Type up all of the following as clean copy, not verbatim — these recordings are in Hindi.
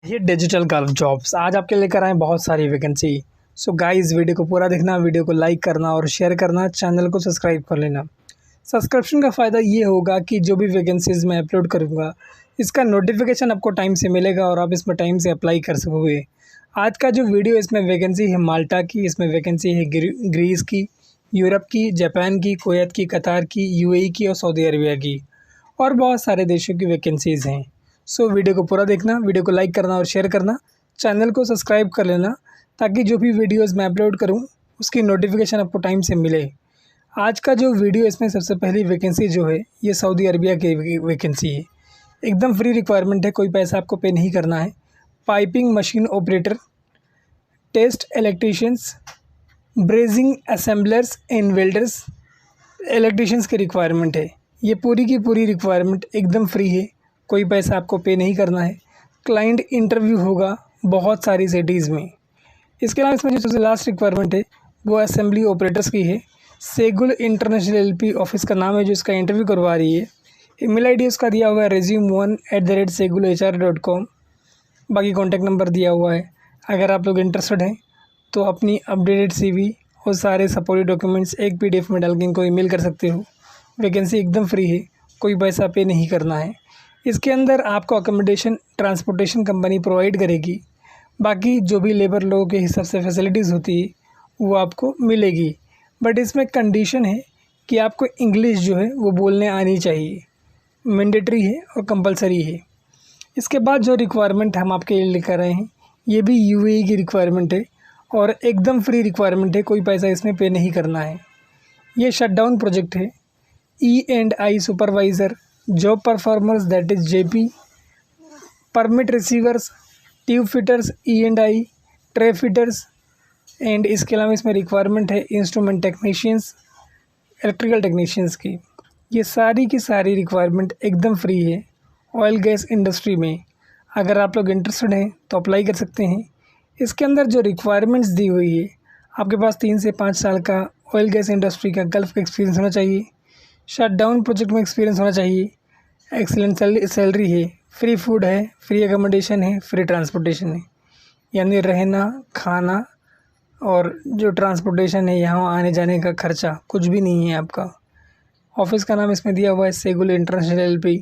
ये डिजिटल गर्ल जॉब्स आज आपके लेकर आए बहुत सारी वैकेंसी। सो गाइस, वीडियो को पूरा देखना, वीडियो को लाइक करना और शेयर करना, चैनल को सब्सक्राइब कर लेना। सब्सक्रिप्शन का फ़ायदा ये होगा कि जो भी वैकेंसीज़ मैं अपलोड करूँगा इसका नोटिफिकेशन आपको टाइम से मिलेगा और आप इसमें टाइम से अप्लाई कर सकोगे। आज का जो वीडियो इसमें वैकेंसी है माल्टा की, इसमें वैकेंसी है ग्रीस की, यूरोप की, जापान की, कुवैत की, कतार की, यूएई की और सऊदी अरबिया की और बहुत सारे देशों की वैकेंसीज़ हैं। सो वीडियो को पूरा देखना, वीडियो को लाइक करना और शेयर करना, चैनल को सब्सक्राइब कर लेना ताकि जो भी वीडियोज़ मैं अपलोड करूं उसकी नोटिफिकेशन आपको टाइम से मिले। आज का जो वीडियो इसमें सबसे पहली वैकेंसी जो है ये सऊदी अरबिया की वैकेंसी है। एकदम फ्री रिक्वायरमेंट है, कोई पैसा आपको पे नहीं करना है। Piping machine operator, test electricians, brazing assemblers and welders, electricians की रिक्वायरमेंट है। ये पूरी की पूरी रिक्वायरमेंट एकदम फ्री है, कोई पैसा आपको पे नहीं करना है। क्लाइंट इंटरव्यू होगा बहुत सारी सिटीज़ में। इसके अलावा इसमें जो सबसे लास्ट रिक्वायरमेंट है वो असेंबली ऑपरेटर्स की है। सेगुल इंटरनेशनल एलपी ऑफिस का नाम है जो इसका इंटरव्यू करवा रही है। ईमेल आईडी उसका दिया हुआ है resume1@segulhr.com। बाकी कॉन्टैक्ट नंबर दिया हुआ है। अगर आप लोग इंटरेस्टेड हैं तो अपनी अपडेटेड CV और सारे सपोर्टिव डॉक्यूमेंट्स एक PDF में डाल के इनको ईमेल कर सकते हो। वैकेंसी एकदम फ्री है, कोई पैसा पे नहीं करना है। इसके अंदर आपको अकोमोडेशन ट्रांसपोर्टेशन कंपनी प्रोवाइड करेगी। बाकी जो भी लेबर लोगों के हिसाब से फैसिलिटीज़ होती है वो आपको मिलेगी। बट इसमें कंडीशन है कि आपको इंग्लिश जो है वो बोलने आनी चाहिए, मैंडेटरी है और कंपलसरी है। इसके बाद जो रिक्वायरमेंट हम आपके लिए लेकर आए हैं ये भी UAE की रिक्वायरमेंट है और एकदम फ्री रिक्वायरमेंट है, कोई पैसा इसमें पे नहीं करना है। ये शटडाउन प्रोजेक्ट है। E&I supervisor, job performers that is JP, permit receivers, tube fitters, E&I, tray fitters and इसके अलावा इसमें रिक्वायरमेंट है इंस्ट्रूमेंट टेक्नीशियंस, इलेक्ट्रिकल टेक्नीशियंस की। ये सारी की सारी रिक्वायरमेंट एकदम फ्री है ऑयल गैस इंडस्ट्री में। अगर आप लोग इंटरेस्टेड हैं तो अप्लाई कर सकते हैं। इसके अंदर जो रिक्वायरमेंट्स दी हुई है, आपके पास 3 से 5 साल का ऑयल गैस इंडस्ट्री का गल्फ का एक्सपीरियंस होना चाहिए, शटडाउन प्रोजेक्ट में एक्सपीरियंस होना चाहिए, एक्सीलेंट सैलरी है, फ्री फूड है, फ्री अकोमोडेशन है, फ्री ट्रांसपोर्टेशन है। यानी रहना, खाना और जो ट्रांसपोर्टेशन है, यहाँ आने जाने का खर्चा कुछ भी नहीं है आपका। ऑफिस का नाम इसमें दिया हुआ है सेगुल इंटरनेशनल LP।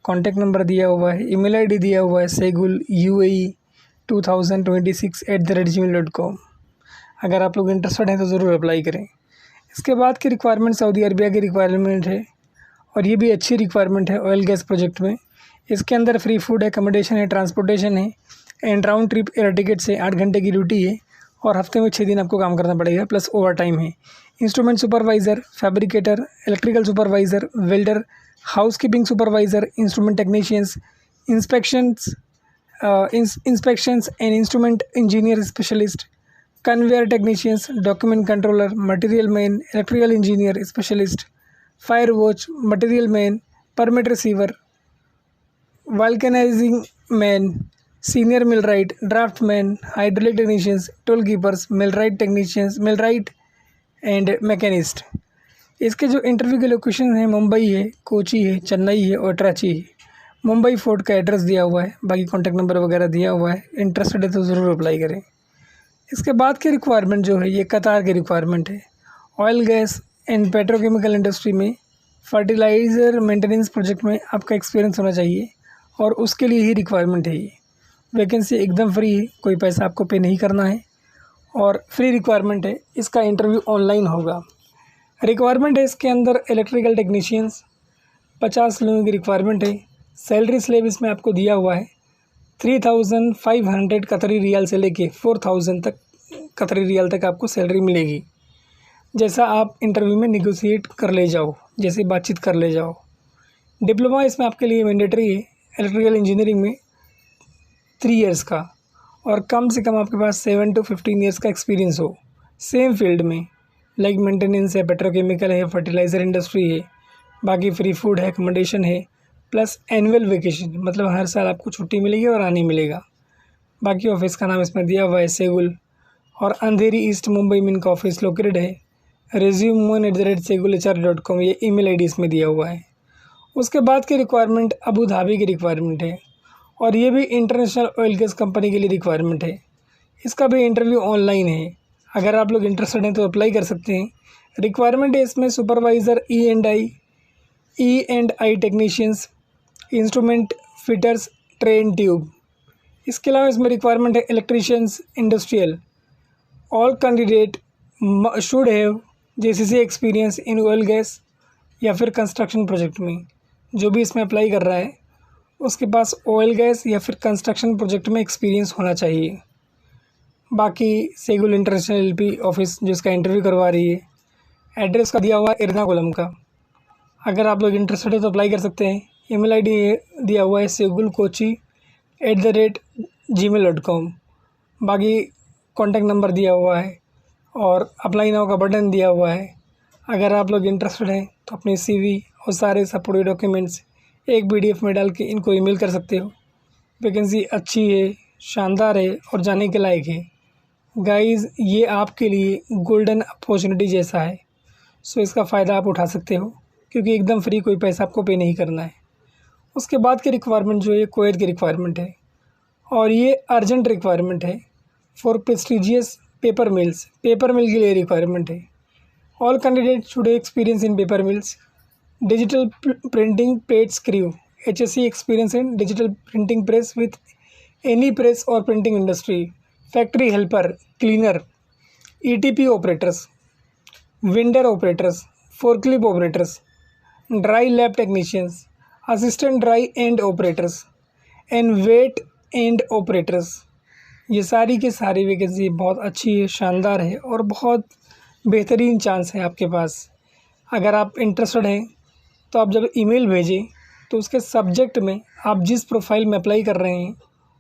कॉन्टैक्ट नंबर दिया हुआ है, ईमेल आईडी दिया हुआ है seguleUAE2026@gmail.com। अगर आप लोग इंटरेस्टेड हैं तो ज़रूर अप्लाई करें। इसके बाद की रिक्वायरमेंट सऊदी अरबिया की रिक्वायरमेंट है और ये भी अच्छी रिक्वायरमेंट है ऑयल गैस प्रोजेक्ट में। इसके अंदर फ्री फूड है, अकोमोडेशन है, ट्रांसपोर्टेशन है and round trip air ticket से 8 घंटे की ड्यूटी है और हफ्ते में 6 दिन आपको काम करना पड़ेगा प्लस ओवर टाइम है। Instrument supervisor, fabricator, electrical supervisor, welder, housekeeping supervisor, instrument technicians, inspections and instrument engineer specialist, conveyor technicians, document controller, material man, electrical engineer specialist, fire watch, material man, permit receiver, vulcanizing man, senior millwright, draft man, hydraulic technicians, tool keepers, millwright technicians, millwright and machinist. इसके जो इंटरव्यू के लोकेशन हैं मुंबई है, कोची है, चेन्नई है और कराची है। मुंबई फोर्ट का एड्रेस दिया हुआ है, बाकी कॉन्टैक्ट नंबर वगैरह दिया हुआ है। इंटरेस्टेड है तो ज़रूर अप्लाई करें। इसके बाद की रिक्वायरमेंट जो है ये कतार की रिक्वायरमेंट है। Oil gas and petrochemical industry में फर्टिलाइज़र मेंटेनेंस प्रोजेक्ट में आपका एक्सपीरियंस होना चाहिए और उसके लिए ही रिक्वायरमेंट है ये। वैकेंसी एकदम फ्री है, कोई पैसा आपको पे नहीं करना है और फ्री रिक्वायरमेंट है। इसका इंटरव्यू ऑनलाइन होगा। रिक्वायरमेंट है इसके अंदर इलेक्ट्रिकल टेक्नीशियंस, 50 लोगों की रिक्वायरमेंट है। सैलरी स्लेब इसमें आपको दिया हुआ है 3,500 कतरी रियाल से लेके 4,000 तक कतरी रियाल तक आपको सैलरी मिलेगी। जैसा आप इंटरव्यू में निगोशिएट कर ले जाओ, जैसे बातचीत कर ले जाओ। डिप्लोमा इसमें आपके लिए मैंडेटरी है इलेक्ट्रिकल इंजीनियरिंग में 3 इयर्स का और कम से कम आपके पास 7 to 15 इयर्स का एक्सपीरियंस हो सेम फील्ड में, लाइक मेंटेनेंस है, पेट्रोकेमिकल है, फर्टिलाइज़र इंडस्ट्री है। बाकी फ्री फूड है, अकोमोडेशन है प्लस एनुअल वेकेशन, मतलब हर साल आपको छुट्टी मिलेगी और आने मिलेगा। बाकी ऑफिस का नाम इसमें दिया हुआ है सेगुल और अंधेरी ईस्ट मुंबई में इनका ऑफिस लोकेटेड है। resume1@segulhr.com ये ईमेल आईडी इसमें दिया हुआ है। उसके बाद की रिक्वायरमेंट अबू धाबी की रिक्वायरमेंट है। और ये भी इंटरनेशनल ऑयल गैस कंपनी के लिए रिक्वायरमेंट है। इसका भी इंटरव्यू ऑनलाइन है। अगर आप लोग इंटरेस्टेड हैं तो अप्लाई कर सकते हैं। रिक्वायरमेंट है इसमें supervisor E and I technicians, instrument fitters, train tube. इसके अलावा इसमें रिक्वायरमेंट है electricians industrial. All candidate should have JCC experience in oil gas या फिर कंस्ट्रक्शन प्रोजेक्ट में। जो भी इसमें अप्लाई कर रहा है उसके पास ऑयल गैस या फिर कंस्ट्रक्शन प्रोजेक्ट में एक्सपीरियंस होना चाहिए। बाकी सेगुल इंटरनेशनल एलपी ऑफिस जो इसका इंटरव्यू करवा रही है, एड्रेस का दिया हुआ है एर्नाकुलम का। अगर आप लोग इंटरेस्टेड है तो अप्लाई कर सकते हैं। ईमेल आईडी दिया हुआ है segulkochi@gmail.com। बाकी कॉन्टैक्ट नंबर दिया हुआ है और अप्लाई नाउ का बटन दिया हुआ है। अगर आप लोग इंटरेस्टेड हैं तो अपनी सीवी और सारे सपोर्टिव डॉक्यूमेंट्स एक PDF में डाल के इनको ईमेल कर सकते हो। वैकेंसी अच्छी है, शानदार है और जाने के लायक है। गाइज़, ये आपके लिए गोल्डन अपॉर्चुनिटी जैसा है, सो इसका फ़ायदा आप उठा सकते हो क्योंकि एकदम फ्री, कोई पैसा आपको पे नहीं करना है। उसके बाद की रिक्वायरमेंट जो है कुवैत की रिक्वायरमेंट है और ये अर्जेंट रिक्वायरमेंट है for prestigious paper mills. Paper mill के लिए रिक्वायरमेंट है। All candidate should experience in paper mills, digital printing press crew, HSC experience in digital printing press with any press और printing industry, factory helper, cleaner, ETP operators, winder operators, forklift operators, dry lab technicians, assistant dry end operators and wet end operators. ये सारी की सारी वैकेंसी बहुत अच्छी है, शानदार है और बहुत बेहतरीन चांस है आपके पास। अगर आप इंटरेस्टेड हैं तो आप जब ईमेल भेजें तो उसके सब्जेक्ट में आप जिस प्रोफाइल में अप्लाई कर रहे हैं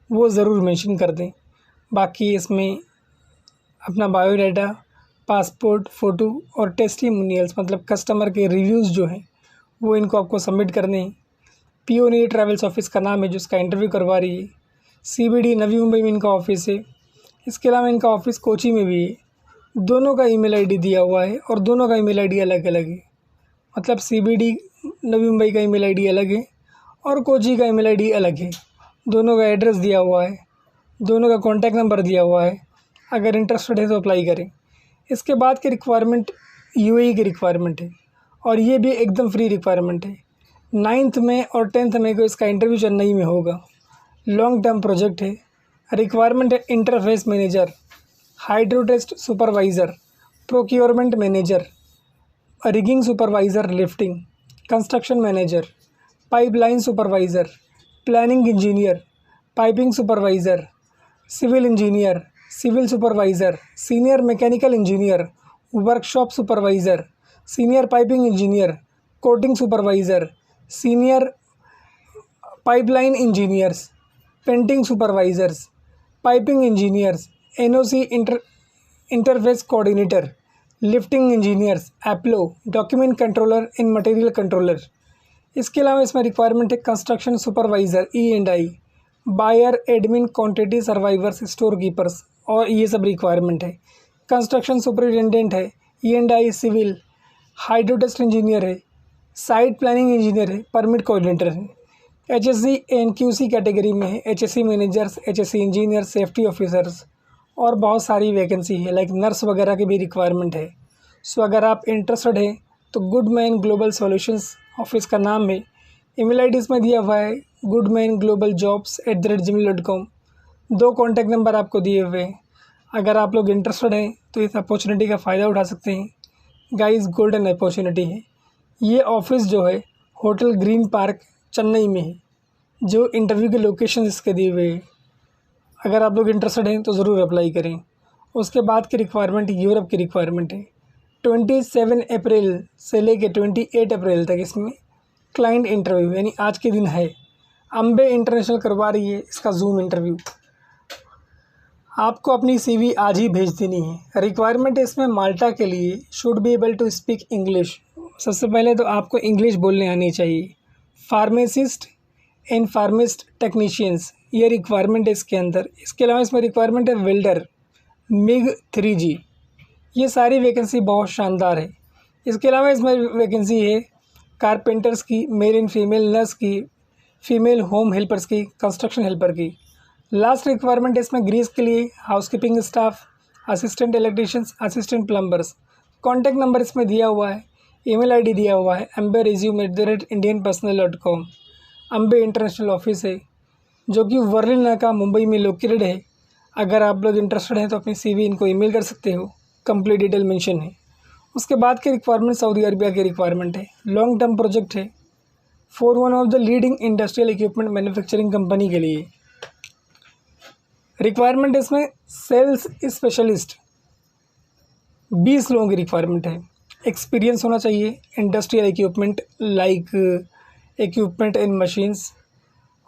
वो ज़रूर मेंशन कर दें। बाकी इसमें अपना बायोडाटा, पासपोर्ट फ़ोटो और टेस्टिमोनियल्स मतलब कस्टमर के रिव्यूज़ जो हैं वो इनको आपको सबमिट करने हैं। पियोनियर ट्रैवल्स ऑफिस का नाम है जिसका इंटरव्यू करवा रही है। CBD नवी मुंबई में इनका ऑफिस है। इसके अलावा इनका ऑफिस कोची में भी है। दोनों का ईमेल आईडी दिया हुआ है और दोनों का ईमेल आईडी अलग अलग है। मतलब CBD नवी मुंबई का ईमेल आईडी अलग है और कोची का ईमेल आईडी अलग है। दोनों का एड्रेस दिया हुआ है, दोनों का कॉन्टैक्ट नंबर दिया हुआ है। अगर इंटरेस्टेड है तो अप्लाई करें। इसके बाद की रिक्वायरमेंट UAE की रिक्वायरमेंट है और ये भी एकदम फ्री रिक्वायरमेंट है। 9 मई और 10 मई को इसका इंटरव्यू चेन्नई में होगा। लॉन्ग टर्म प्रोजेक्ट है। रिक्वायरमेंट है interface manager, hydro test supervisor, procurement manager, rigging supervisor lifting, construction manager, pipeline supervisor, planning engineer, piping supervisor, civil engineer, civil supervisor, senior mechanical engineer, workshop supervisor, senior piping engineer, coating supervisor, senior pipeline engineers, painting supervisors, piping engineers, NOC interface coordinator, lifting engineers, एप्लो, document controller in material controller. इसके अलावा इसमें रिक्वायरमेंट है construction supervisor E&I, buyer, admin, quantity survivors, store keepers और ये सब रिक्वायरमेंट है। कंस्ट्रक्शन सुपरिटेंडेंट है, E&I सिविल, हाइड्रोटेस्ट इंजीनियर है, साइट प्लानिंग इंजीनियर है, परमिट कोऑर्डिनेटर है। HSC NQC कैटेगरी में है, HSC managers, HSC engineer, safety officers और बहुत सारी वैकेंसी है, लाइक नर्स वगैरह की भी रिक्वायरमेंट है। सो अगर आप इंटरेस्टेड हैं तो गुडमैन ग्लोबल सॉल्यूशंस ऑफिस का नाम है। ईमेल आईडी इसमें दिया हुआ है goodmanglobal.jobs@gmail.com। 2 कॉन्टैक्ट नंबर आपको दिए हुए हैं। अगर आप लोग इंटरेस्टेड हैं तो इस अपॉर्चुनिटी का फ़ायदा उठा सकते हैं। गाइस, गोल्डन अपॉर्चुनिटी है। ये ऑफिस जो है होटल ग्रीन पार्क चेन्नई में है, जो इंटरव्यू के लोकेशन इसके दिए हुए हैं। अगर आप लोग इंटरेस्टेड हैं तो ज़रूर अप्लाई करें। उसके बाद की रिक्वायरमेंट यूरोप की रिक्वायरमेंट है। 27 अप्रैल से लेके 28 अप्रैल तक इसमें क्लाइंट इंटरव्यू यानी आज के दिन है। अम्बे इंटरनेशनल करवा रही है इसका जूम इंटरव्यू। आपको अपनी CV आज ही भेज देनी है। रिक्वायरमेंट है इसमें माल्टा के लिए, should be able to speak English. सबसे पहले तो आपको इंग्लिश बोलने आनी चाहिए। फार्मेसिस्ट एंड फार्मिस्ट टेक्नीशियंस, ये रिक्वायरमेंट है इसके अंदर। इसके अलावा इसमें रिक्वायरमेंट है वेल्डर, MIG 3G। ये सारी वैकेंसी बहुत शानदार है। इसके अलावा इसमें वैकेंसी है कारपेंटर्स की, मेल एंड फीमेल नर्स की, फीमेल होम हेल्पर्स की, कंस्ट्रक्शन हेल्पर की। लास्ट रिक्वायरमेंट है इसमें ग्रीस के लिए housekeeping staff, assistant electricians, assistant plumbers. Contact number इसमें दिया हुआ है, ईमेल आईडी दिया हुआ है amberresume@indianpersonal.com। अम्बे इंटरनेशनल ऑफिस है जो कि वर्ली नाका मुंबई में लोकेटेड है। अगर आप लोग इंटरेस्टेड हैं तो अपनी CV इनको ईमेल कर सकते हो, कंप्लीट डिटेल मेंशन है। उसके बाद की रिक्वायरमेंट सऊदी अरबिया की रिक्वायरमेंट है, लॉन्ग टर्म प्रोजेक्ट है for one of the leading industrial equipment manufacturing company के लिए। रिक्वायरमेंट इसमें सेल्स स्पेशलिस्ट 20 लोगों की रिक्वायरमेंट है। एक्सपीरियंस होना चाहिए industrial equipment like equipment and machines.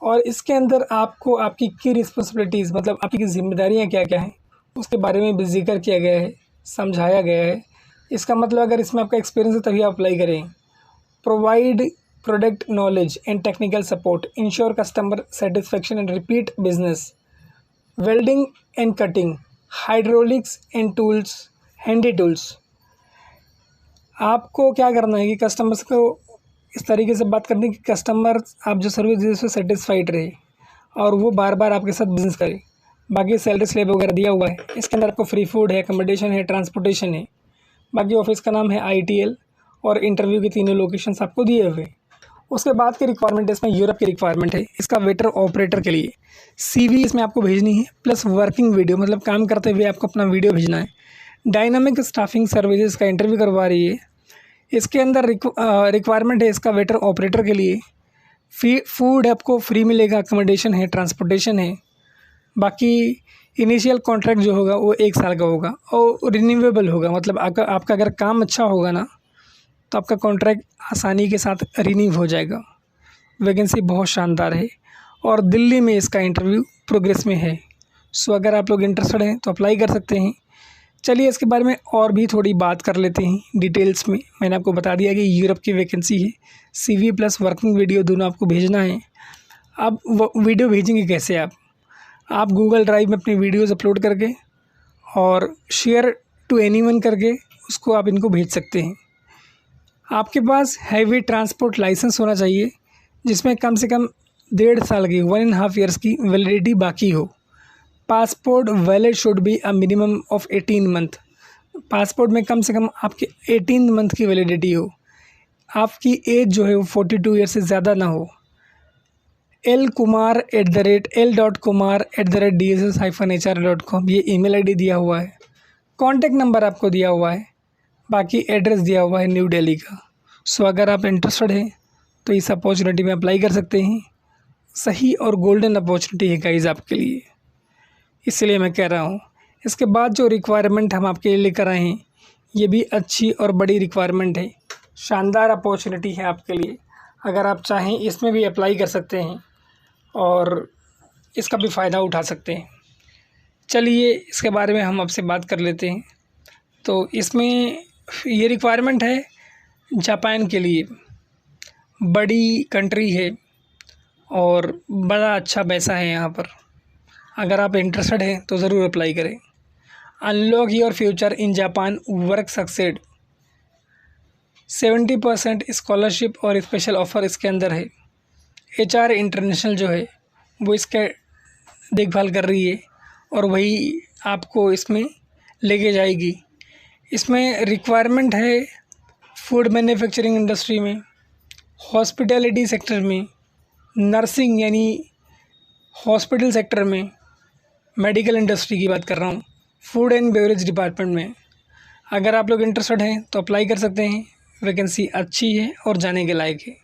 और इसके अंदर आपको आपकी की रिस्पॉन्सिबिलिटीज़ मतलब आपकी जिम्मेदारियां क्या क्या हैं उसके बारे में भी जिक्र किया गया है, समझाया गया है। इसका मतलब अगर इसमें आपका एक्सपीरियंस है तभी आप अप्लाई करें। Provide product knowledge and technical support, ensure customer satisfaction and repeat business, welding and cutting, hydraulics and tools, handy tools. आपको क्या करना है कि कस्टमर्स को इस तरीके से बात करनी कि कस्टमर आप जो सर्विस दे उससे सेटिस्फाइड रहे और वो बार बार आपके साथ बिजनेस करे। बाकी सैलरी स्लैब वगैरह दिया हुआ है। इसके अंदर आपको फ्री फूड है, अकोमोडेशन है, ट्रांसपोर्टेशन है। बाकी ऑफिस का नाम है ITL और इंटरव्यू के तीनों लोकेशंस आपको दिए हुए। उसके बाद की रिक्वायरमेंट है इसमें यूरोप की रिक्वायरमेंट है, इसका वेटर ऑपरेटर के लिए। CV इसमें आपको भेजनी है प्लस वर्किंग वीडियो, मतलब काम करते हुए आपको अपना वीडियो भेजना है। डायनामिक स्टाफिंग सर्विसेज का इंटरव्यू करवा रही है। इसके अंदर रिक्वायरमेंट है इसका वेटर ऑपरेटर के लिए। फूड आपको फ्री मिलेगा, अकोमोडेशन है, ट्रांसपोर्टेशन है। बाकी इनिशियल कॉन्ट्रैक्ट जो होगा वो 1 साल का होगा और रिन्यूएबल होगा, मतलब आपका अगर काम अच्छा होगा ना तो आपका कॉन्ट्रैक्ट आसानी के साथ रिन्यू हो जाएगा। वैकेंसी बहुत शानदार है और दिल्ली में इसका इंटरव्यू प्रोग्रेस में है। सो अगर आप लोग इंटरेस्टेड हैं तो अप्लाई कर सकते हैं। चलिए इसके बारे में और भी थोड़ी बात कर लेते हैं डिटेल्स में। मैंने आपको बता दिया कि यूरोप की वैकेंसी है। CV प्लस वर्किंग वीडियो दोनों आपको भेजना है। अब वीडियो भेजेंगे कैसे आप गूगल ड्राइव में अपनी वीडियोज़ अपलोड करके और शेयर टू एनीवन करके उसको आप इनको भेज सकते हैं। आपके पास हैवी ट्रांसपोर्ट लाइसेंस होना चाहिए जिसमें कम से कम 1.5 साल की 1.5 ईयर्स की वैलिडिटी बाकी हो। Passport valid should be a minimum of 18 month. Passport में कम से कम आपके 18 मंथ की वैलिडिटी हो। आपकी एज जो है वो 42 ईयर से ज़्यादा ना हो। l.kumar@dss-hr.com ये ईमेल आईडी दिया हुआ है। कॉन्टैक्ट नंबर आपको दिया हुआ है। बाकी एड्रेस दिया हुआ है न्यू दिल्ली का। सो अगर आप इंटरेस्टेड हैं तो इस अपॉर्चुनिटी में अप्लाई कर सकते हैं। सही और गोल्डन अपॉर्चुनिटी है गाइस आपके लिए, इसलिए मैं कह रहा हूँ। इसके बाद जो रिक्वायरमेंट हम आपके लिए लेकर आए हैं ये भी अच्छी और बड़ी रिक्वायरमेंट है, शानदार अपॉर्चुनिटी है आपके लिए। अगर आप चाहें इसमें भी अप्लाई कर सकते हैं और इसका भी फ़ायदा उठा सकते हैं। चलिए इसके बारे में हम आपसे बात कर लेते हैं। तो इसमें ये रिक्वायरमेंट है जापान के लिए। बड़ी कंट्री है और बड़ा अच्छा पैसा है यहाँ पर। अगर आप इंटरेस्टेड हैं तो ज़रूर अप्लाई करें। Unlock your future in Japan, work succeed, 70% scholarship और स्पेशल ऑफ़र इसके अंदर है। HR इंटरनेशनल जो है वो इसके देखभाल कर रही है और वही आपको इसमें लेके जाएगी। इसमें रिक्वायरमेंट है फूड मैन्युफैक्चरिंग इंडस्ट्री में, हॉस्पिटैलिटी सेक्टर में, नर्सिंग यानी हॉस्पिटल सेक्टर में, मेडिकल इंडस्ट्री की बात कर रहा हूँ, फूड एंड बेवरेज डिपार्टमेंट में। अगर आप लोग इंटरेस्टेड हैं तो अप्लाई कर सकते हैं। वैकेंसी अच्छी है और जाने के लायक है।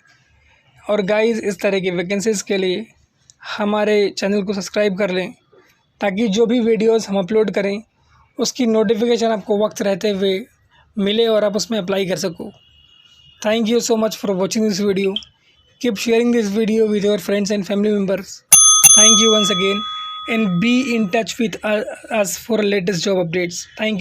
और गाइस इस तरह की वैकेंसीज़ के लिए हमारे चैनल को सब्सक्राइब कर लें ताकि जो भी वीडियोस हम अपलोड करें उसकी नोटिफिकेशन आपको वक्त रहते हुए मिले और आप उसमें अप्लाई कर सको। Thank you so much for watching this video. Keep sharing this video with your friends and family members. Thank you once again and be in touch with us for latest job updates. Thank you.